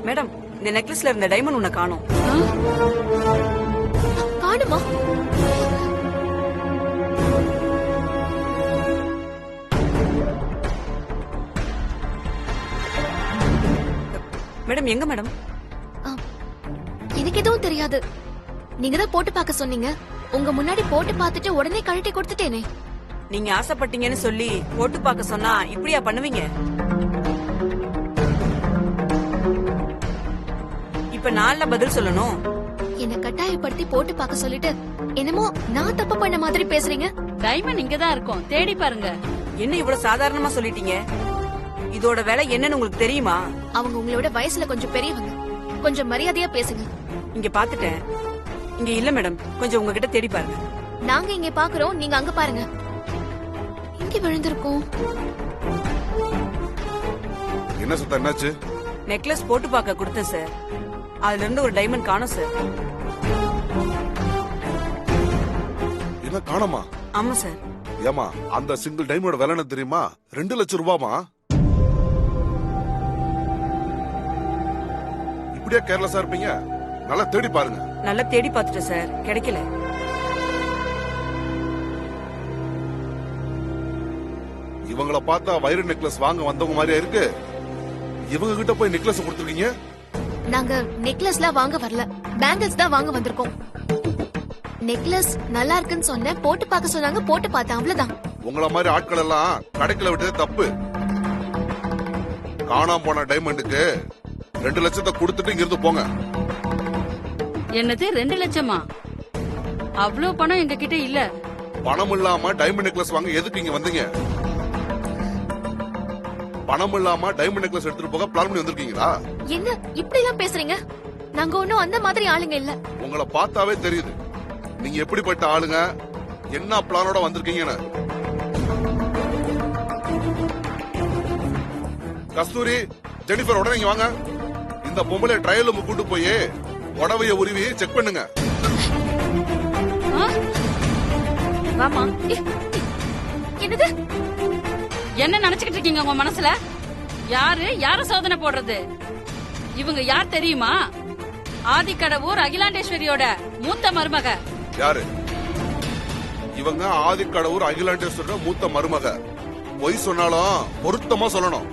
Madam, இந்த நெக்லஸ்ல இருந்த diamond உன்னை காணோம். காணுமா? மேடம் எங்க மேடம்? எனக்கு எதுவும் தெரியாது. நீங்க தான் போட்டு பார்க்க சொன்னீங்க. உங்க முன்னாடி போட்டு பார்த்துட்டு உடனே கழட்டி கொடுத்துட்டேனே. நீங்க ஆசைப்பட்டீங்கன்னு சொல்லி போட்டு பார்க்க சொன்னா இப்படியா பண்ணுவீங்க? இப்ப நான்ல பதில் சொல்லணும். என்ன கட்டாயப்படுத்தி போட்டு பார்க்க சொல்லிட்டு என்னமோ நான் தப்பு பண்ண மாதிரி பேசுறீங்க. டைமண்ட் இங்கதான் இருக்கும், தேடி பாருங்க. என்ன இவ்வளவு சாதாரணமா சொல்லிட்டீங்க? இதோட வேலை என்னன்னு உங்களுக்கு தெரியுமா? அவங்க உங்களோட வயசுல கொஞ்சம் பெரியவங்க. கொஞ்சம் மரியாதையா பேசுங்க. இங்க பாத்துட்டேன். இங்க இல்ல மேடம், கொஞ்சம் உங்ககிட்ட தேடி பாருங்க. நாங்க இங்க பாக்குறோம், நீங்க அங்க பாருங்க. இங்க விழுந்திருக்கோம். என்ன சுத்தம், என்னாச்சு? நெக்லஸ் போட்டு பார்க்க கொடுத்தேன் சார். அதுல இருந்து ஒரு டைமண்ட் காணோம் சார். என்ன காணோமா? ஆமா சார். ஏமா, அந்த சிங்கிள் டைமண்டோட விலை என்ன தெரியுமா? 2 லட்சம் ரூபாமா? இப்படியா கேர்லெஸ்ஸா இருப்பீங்க? நல்லா தேடி பாருங்க. நல்லா தேடி பார்த்துட்டேன் சார், கிடைக்கல. இவங்கள பார்த்தா வைர நெக்லஸ் வாங்க வந்தவங்க மாதிரியா இருக்கு. இவங்க கிட்ட போய் நெக்லஸ் கொடுத்துருக்கீங்க. நாங்க நெக்லஸ்லாம் வாங்க வரல, பேங்கிள்ஸ் தான் வாங்க வந்திருக்கோம். நெக்லஸ் நல்லா இருக்குன்னு சொன்ன, போட்டு பார்க்க சொன்னாங்க, போட்டு பார்த்தேன், அவ்வளவுதான். உங்கள மாதிரி ஆட்கள் எல்லாம் கடைக்குள்ள விட்டது தப்பு. காணாம போன டைமண்டுக்கு 2 லட்சத்தை கொடுத்துட்டு இங்க இருந்து போங்க. என்னது 2 லட்சமா? அவ்வளவு பணம் எங்க கிட்ட இல்ல. பணம் இல்லாம டைமண்ட் நெக்லஸ் வாங்க எதுக்கு இங்க வந்தீங்க? பணம் இல்லாம டைமண்ட் நெக்லஸ் எடுத்துட்டு போக பிளான் பண்ணி வந்திருக்கீங்களா? என்ன இப்படி எல்லாம் பேசுறீங்க? நாங்க ஒண்ணும் அந்த மாதிரி ஆளுங்க இல்ல. உங்களை பார்த்தாவே தெரியுது நீங்க எப்படிப்பட்ட ஆளுங்க, என்ன பிளானோட வந்திருக்கீங்கன்னு. கஸ்தூரி, ஜெனிஃபர், உடனே இங்க வாங்க. இந்த பொம்பளை ட்ரையல் ரூம் கூட்டு போய் உடவைய உருவி செக் பண்ணுங்க. வாமா. என்னது? என்ன நினைச்சுக்கிட்டு இருக்கீங்க உங்க மனசுல? யார சோதனை போடுறது? இவங்க யார் தெரியுமா? ஆதிக்கடவூர் அகிலாண்டேஸ்வரியோட மூத்த மருமக. யாரு இவங்க? ஆதிக்கடவுர் அகிலாண்டேஸ்வரோட மூத்த மருமக. பொய் சொன்னாலும் பொருத்தமா சொல்லணும்.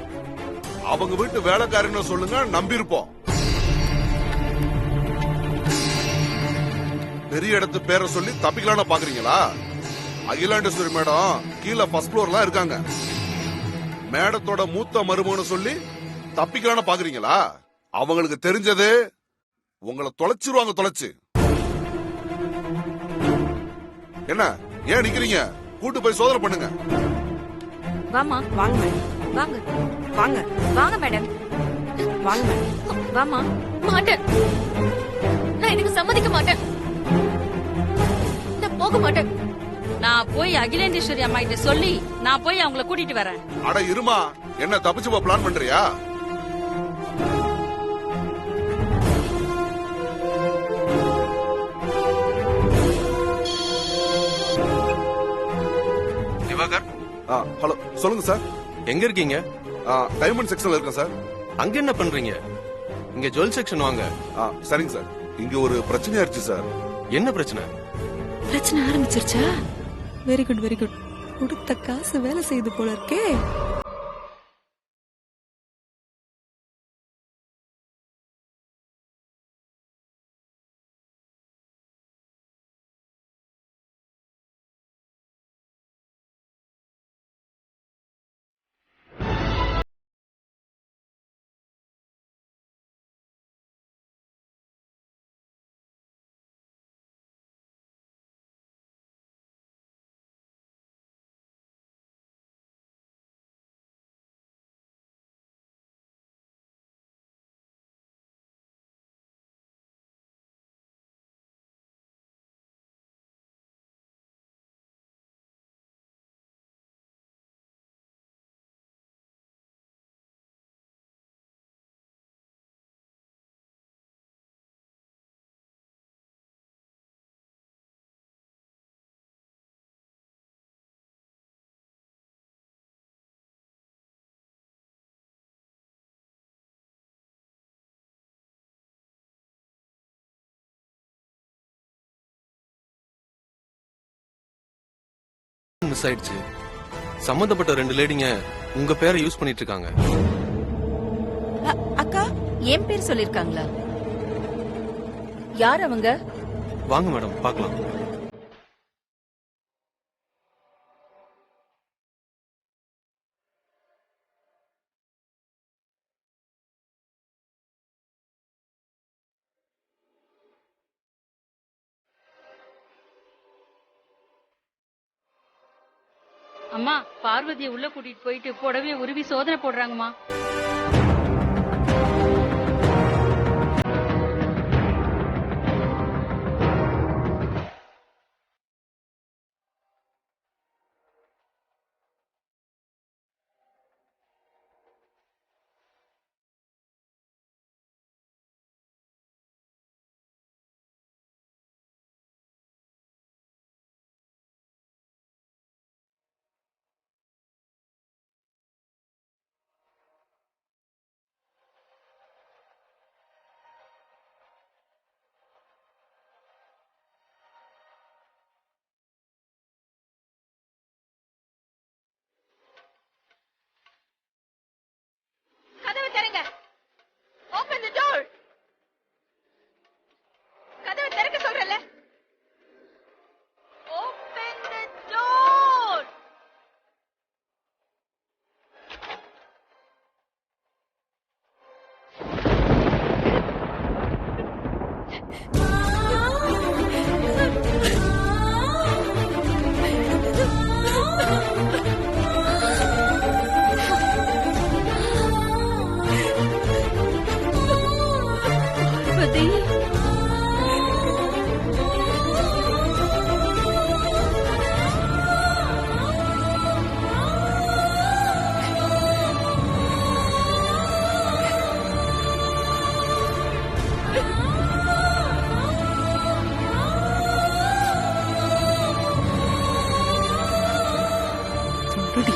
அவங்க வீட்டு வேலைக்காரன்னு சொல்லுங்க, நம்பியிருப்போம். பெரிய இடத்து பேரை சொல்லி தப்பிக்கலான்னு பாக்குறீங்களா? அகிலாண்டேஸ்வரி மேடம் கீழே ஃபர்ஸ்ட் ஃப்ளோர்ல இருக்காங்க. மேடத்தோட மூத்த மருமகன்னு சொல்லி தப்பிக்கலான்னு பாக்குறீங்களா? அவங்களுக்கு தெரிஞ்சது உங்களை தொலைச்சிருவாங்க. தொலைச்சு என்ன ஏன் நிக்கிறீங்க? கூட்டு போய் சோதனை பண்ணுங்க. வாமா. வாங்க மேடம், வாங்க வாங்க வாங்க மேடம், வாங்க மேடம். வாமா. மாட்டேன், நான் இதுக்கு சம்மதிக்க மாட்டேன். நான் போக மாட்டேன். நான் போய் அகிலேண்டேஸ்வரி அம்மா கிட்ட சொல்லி நான் போய் அவங்கள கூட்டிட்டு வரேன். அட இருமா, என்ன தப்பிச்சு போ பிளான் பண்றியா? திவாகர், ஹலோ, சொல்லுங்க சார். எங்க இருக்கீங்க? டைமண்ட் செக்ஷன்ல இருக்கேன் சார். அங்க என்ன பண்றீங்க? இங்க ஜுவல் செக்ஷன் வாங்க. சரிங்க சார். இங்க ஒரு பிரச்சனையாயிருச்சு சார். என்ன பிரச்சனை? பிரச்சனை ஆரம்பிச்சிருச்சா? Very good very good. கொடுத்த காசு வேலை செய்து போல இருக்கே. மிஸ் ஆயிடுச்சு. சம்பந்தப்பட்ட 2 லேடிங்க உங்க பேரை யூஸ் பண்ணிட்டு இருக்காங்க. அக்கா என் பேர் சொல்லிருக்காங்களா? யார் அவங்க? வாங்க மேடம் பார்க்கலாம். அம்மா, பார்வதியை உள்ள கூட்டிட்டு போயிட்டு புடவைய உருவி சோதனை போடுறாங்கம்மா. கதவை திறங்க. Open the door. கதவை திறக்க சொல்றல. Open the door. பார்வதி, சொல்லுடி.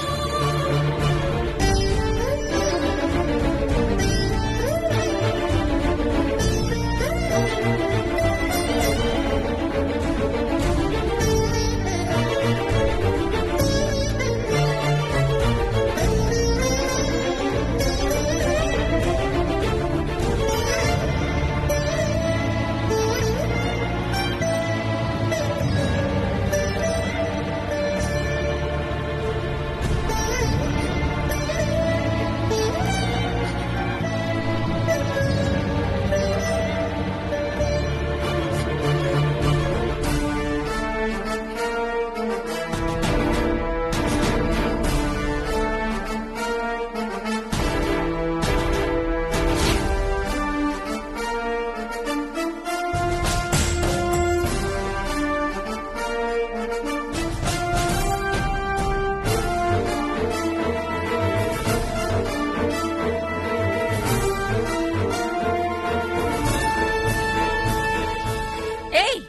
ஏய்,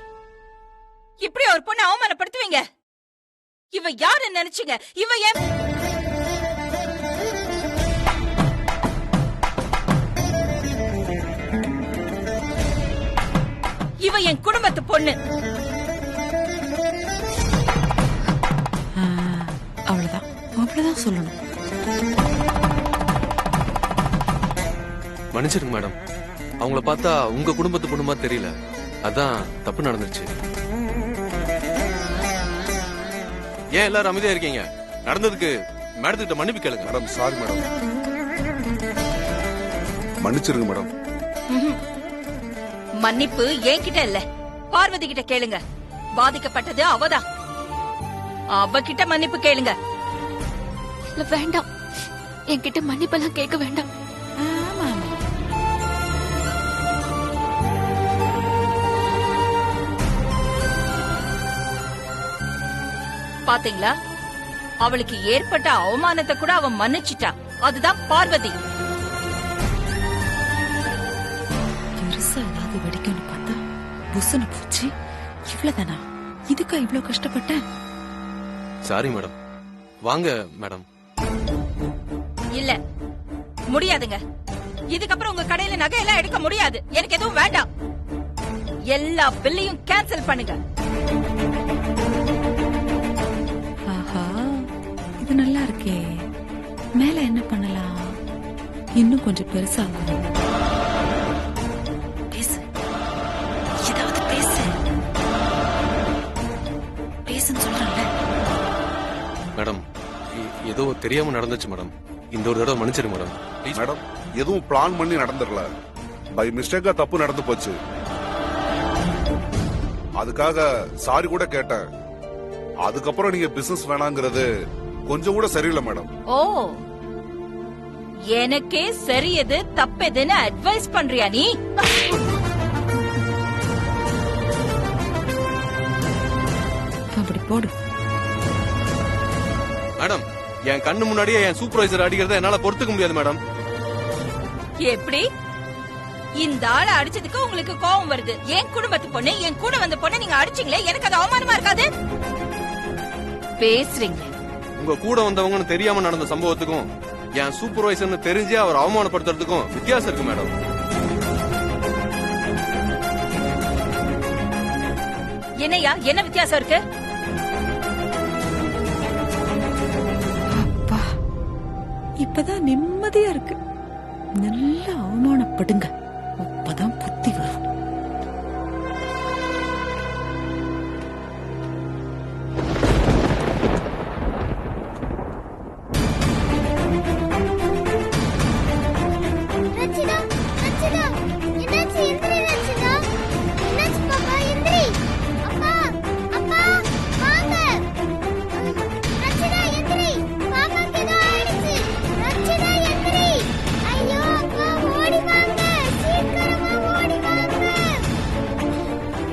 இப்படி ஒரு பொண்ணை அவமானப்படுத்துவீங்க? இவ யாருன்னு நினைச்சீங்க? இவ என் இவ என் குடும்பத்து பொண்ணு. அவ்வளவுதான் அவ்வளவுதான் சொல்லணும். மன்னிச்சிருங்க மேடம். அவங்கள பார்த்தா உங்க குடும்பத்து பொண்ணுமா தெரியல. அதான் தப்பு நடந்துருச்சு. ஏன் எல்லாரும் அமைதியா இருக்கீங்க? நடந்ததுக்கு மேடத்துக்கிட்ட மன்னிப்பு கேளுங்க. Madam sorry madam. மன்னிச்சிருங்க மேடம். மன்னிப்பு என்கிட்ட இல்ல, பார்வதி கிட்ட கேளுங்க. பாதிக்கப்பட்டது அவதான். அவகிட்ட மன்னிப்பு கேளுங்க. இல்ல வேண்டாம், என்கிட்ட மன்னிப்பெல்லாம் கேட்க வேண்டாம். ஆமா ஆமா. பாத்தீங்களா, அவளுக்கு ஏற்பட்ட அவமானத்தை கூட அவ மன்னிச்சிட்டா. அதுதான் பார்வதி. பெருசா ஏதாவது வெடிக்கும்னு பார்த்தா புசுன்னு போச்சு. இவ்வளவுதானா? இதுக்கா இவ்வளவு கஷ்டப்பட்டேன்? Sorry madam. வாங்க மேடம். இல்ல, முடியாதுங்க. இதுக்கப்புறம் உங்க கடையில நகையெல்லாம் எடுக்க முடியாது. எனக்கு எதுவும் வேண்டாம். எல்லா பில்லையும் கேன்சல் பண்ணுங்க. ஆஹா, நல்லா இருக்கே. மேல என்ன பண்ணலாம்? இன்னும் கொஞ்சம் பெருசாகும். பேசு, ஏதாவது பேசு. பேசுன்னு சொல்றேன்ல. மேடம் ஏதோ தெரியாம நடந்துச்சு மேடம். இந்த ஒரு தடவை மன்னிச்சிரு மேடம். Please. மேடம் எதுவும் பிளான் பண்ணி நடந்துடல, பை மிஸ்டேக்கா தப்பு நடந்து போச்சு. அதுக்காக சாரி கூட கேட்டேன். அதுக்கப்புறம் நீங்க பிசினஸ் வேணாங்கிறது கொஞ்சம் கூட சரியில்லை மேடம். ஓ, எனக்கே சரி எது தப்பெதுன்னு அட்வைஸ் பண்றியா நீ? அப்படி போடு. மேடம் என் கண்ணு முன்னாடியே என் சூப்பர்வைசர் அடிக்கிறத என்னால பொறுத்துக்க முடியாது மேடம். எப்படி இந்த ஆளை அடிச்சதுக்கு உங்களுக்கு கோபம் வருது? என் குடும்பத்து பொண்ணு, என் கூட வந்த பொண்ணு நீங்க அடிச்சீங்களே, எனக்கு அது அவமானமா இருக்காது? பேசுறீங்க. உங்க கூட வந்தவங்கன்னு தெரியாம நடந்த சம்பவத்துக்கும் என் சூப்பர்வைசர்னு தெரிஞ்சே அவர் அவமானப்படுத்துறதுக்கும் வித்தியாசம் இருக்கு மேடம். என்னையா, என்ன வித்தியாசம் இருக்கு? அப்பா, இப்பதான் நிம்மதியா இருக்கு. நல்லா அவமானப்படுங்க, அப்பதான் புத்தி வரும். ரச்சிதா, ரச்சிதா, என்னாச்சு? எந்திரி ரச்சிதா. என்னாச்சு பாப்பா? எந்திரி. அப்பா, அப்பா, வாங்க. ரச்சிதா, எந்திரி. பாப்பாக்கு ஏதோ ஆயிடுச்சு. ரச்சிதா, எந்திரி. ஐயோ, அப்பா, ஓடி வாங்க. சீக்கிரமா ஓடி வாங்க.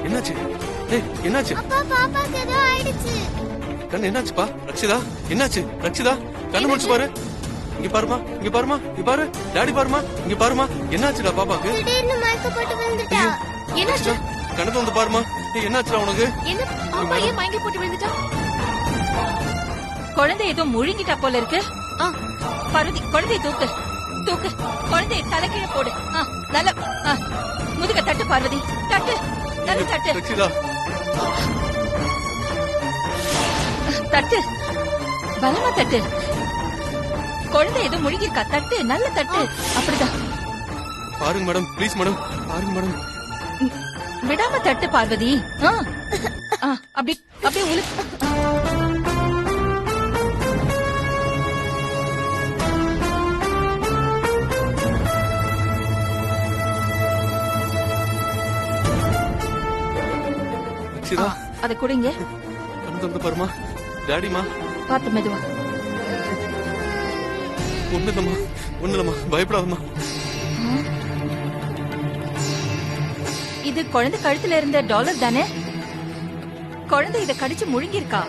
என்னாச்சு? ஏய் என்னாச்சு? அப்பா, பாப்பாக்கு ஏதோ ஆயிடுச்சு. கண்ணு என்னாச்சுப்பா? ரக்ஷிதா என்னாச்சு? ரக்ஷிதா கண்ணு முடிச்சு பாரு. இங்க பாருமா, இங்க பாருமா, இங்க பாரு. டாடி பாருமா, இங்க பாருமா. என்னாச்சுடா பாப்பாக்கு? திடீர்னு மயக்கப்பட்டு விழுந்துட்டா. என்னாச்சு? கண்ணு வந்து பாருமா. ஏய் என்னாச்சுடா உனக்கு? என்ன பாப்பா ஏன் மயங்கி போட்டு விழுந்துட்டா? குழந்தை ஏதோ முழுங்கிட்டா போல இருக்கு. ஆ, பார்வதி, குழந்தைய தூக்கு, தூக்கு. குழந்தைய தலைகீழ போடு. நல்ல முதுக தட்டு பார்வதி, தட்டு, நல்ல தட்டு, ரக்ஷிதா தட்டு, பலமா தட்டு. குழந்தை ஏதோ முழுகிருக்கா, தட்டு, நல்ல தட்டு. அப்படிதான். பாருங்க மேடம், ப்ளீஸ் மேடம், பாருங்க மேடம். விடாம தட்டு பார்வதி. அப்படி அப்படியே உளு. ரக்ஷிதா அதை குடிங்க. கண்ணு வந்து பாருமா. டாடிமா பார்த்து மெதுவா. ஒண்ணுலம்மா, ஒண்ணுலம்மா, பயப்படாதம்மா. இது குழந்தை கழுத்துல இருந்த டாலர் தானே? குழந்தை இத கடிச்சு முழுங்கிருக்கா.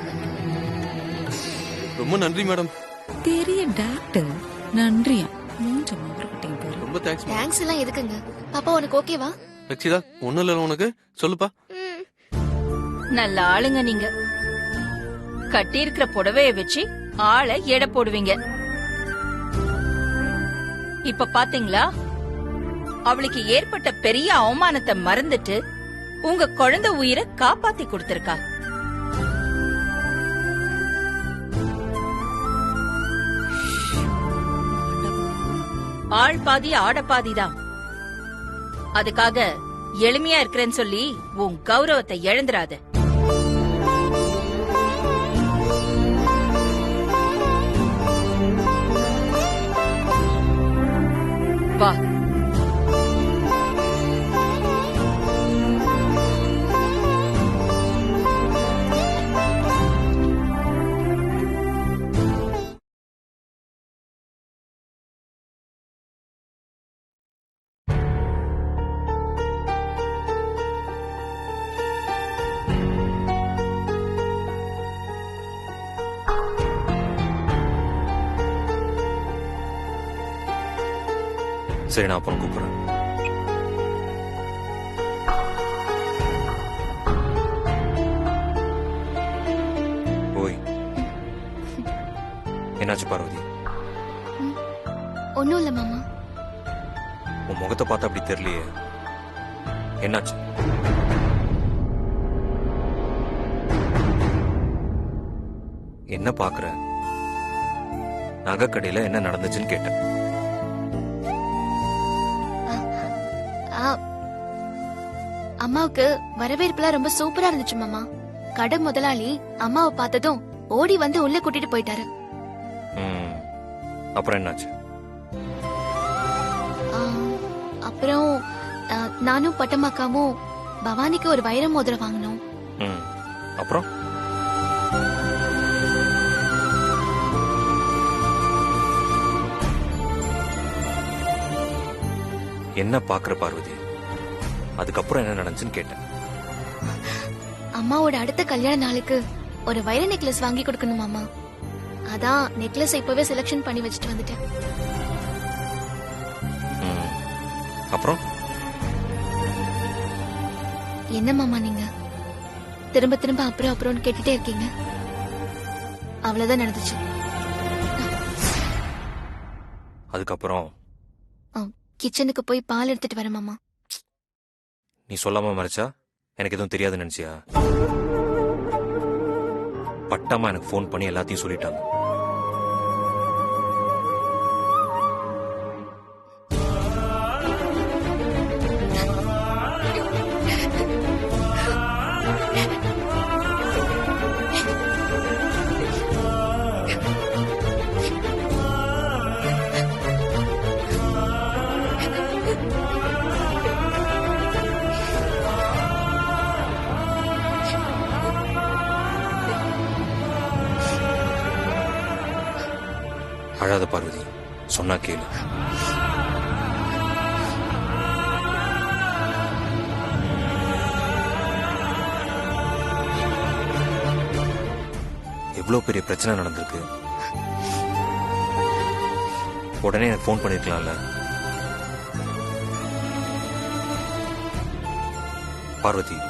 ரொம்ப நன்றி மேடம். பெரிய டாக்டர் நன்றியா? மூஞ்ச மார்க்கெட்டிங் பேரு. ரொம்ப தேங்க்ஸ். தேங்க்ஸ் எல்லாம் எதுக்குங்க? பாப்பா உனக்கு ஓகேவா? ரக்ஷிதா ஒண்ணு இல்ல உனக்கு, சொல்லுப்பா. நல்ல ஆளுங்க நீங்க. கட்டி இருக்கிற புடவைய வச்சு ஆளை எடை போடுவீங்க. இப்ப பாத்தீங்களா, அவளுக்கு ஏற்பட்ட பெரிய அவமானத்தை மறந்துட்டு உங்க குழந்தை உயிரை காப்பாத்தி கொடுத்திருக்கா. ஆள் பாதி ஆட பாதிதான். அதுக்காக எளிமையா இருக்கிறேன்னு சொல்லி உன் கௌரவத்தை இழந்துராத. வா. சரி, நான் அப்புறம் கூப்பிடுறேன். ஓய், என்னாச்சு பார்வதி? ஒண்ணும் இல்ல மாமா. உன் முகத்தை பார்த்தா அப்படி தெரியலையே, என்னாச்சு? என்ன பாக்குற? நகைக்கடையில என்ன நடந்துச்சுன்னு கேட்டேன். ஆ, அம்மாவுக்கு வரவேற்புலாம் ரொம்ப சூப்பரா இருந்துச்சு மாமா. கடை முதலாளி அம்மாவை பார்த்ததும் ஓடி வந்து உள்ள கூட்டிட்டு போயிட்டாரு. ம், அப்புறம் என்னாச்சு? ஆ, அப்புறம் நானும் பட்டமாக்காவும் பவானிக்கு ஒரு வைர மோதிரம் வாங்கினோம். ம், அப்புறம் என்ன பாக்குற பார்வதி? அதுக்கப்புறம் என்ன நடந்துச்சுன்னு கேட்டேன். அம்மாவோட அடுத்த கல்யாண நாளுக்கு ஒரு வைர நெக்லஸ் வாங்கி கொடுக்கணும் மாமா. அதான் நெக்லஸ் இப்பவே செலக்ஷன் பண்ணி வச்சுட்டு வந்துட்டேன். ம், அப்புறம் என்ன மாமா நீங்க திரும்ப திரும்ப அப்புறம் அப்புறம்னு கேட்டுட்டே இருக்கீங்க. அவ்வளவுதான் நடந்துச்சு. அதுக்கப்புறம் கிச்சனுக்கு போய் பால் எடுத்துட்டு வரேன் மாமா. நீ சொல்லாம மறைச்சா எனக்கு எதுவும் தெரியாதுன்னு நினைச்சியா? பட்டமா எனக்கு ஃபோன் பண்ணி எல்லாத்தையும் சொல்லிட்டாங்க. அழாத பார்வதி, சொன்னா கேளு. எவ்வளவு பெரிய பிரச்சனை நடந்திருக்கு. உடனே எனக்கு ஃபோன் பண்ணிருக்கலாம்ல. பார்வதி,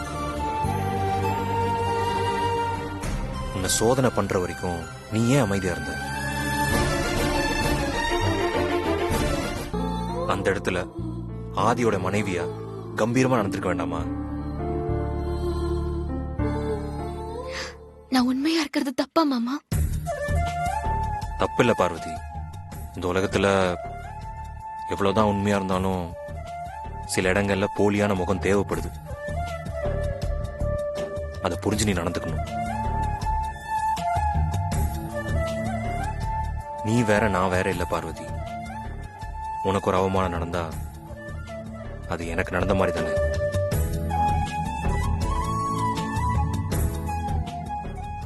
உன்னை சோதனை பண்ற வரைக்கும் நீ ஏன் அமைதியா இருந்த? அந்த இடத்துல ஆதியோட மனைவியா கம்பீரமா நடந்திருக்க வேண்டாமா? நான் உண்மையா இருக்கிறது தப்பா மாமா? தப்பில்ல பார்வதி. இந்த உலகத்துல எவ்வளவுதான் உண்மையா இருந்தாலும் சில இடங்கள்ல போலியான முகம் தேவைப்படுது. அதை புரிஞ்சு நீ நடந்துக்கணும். நீ வேற நான் வேற இல்ல பார்வதி. உனக்கு ஒரு அவமானம் நடந்தா அது எனக்கு நடந்த மாதிரி தானே.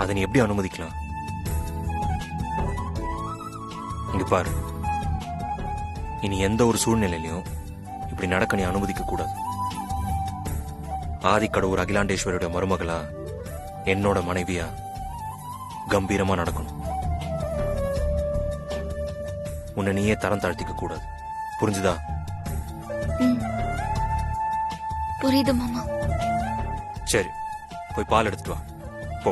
அதை நீ எப்படி அனுமதிக்கலாம்? இங்க பாரு, இனி எந்த ஒரு சூழ்நிலையிலையும் இப்படி நடக்க நீ அனுமதிக்க கூடாது. ஆதிக்கடவுர் அகிலாண்டேஸ்வரியோட மருமகளா என்னோட மனைவியா கம்பீரமா நடக்கணும். உன்னை நீயே தரம் தாழ்த்திக்க கூடாது. புரிஞ்சுதா? புரியுது மாமா. சரி, போய் பால் எடுத்துட்டு வா. போ.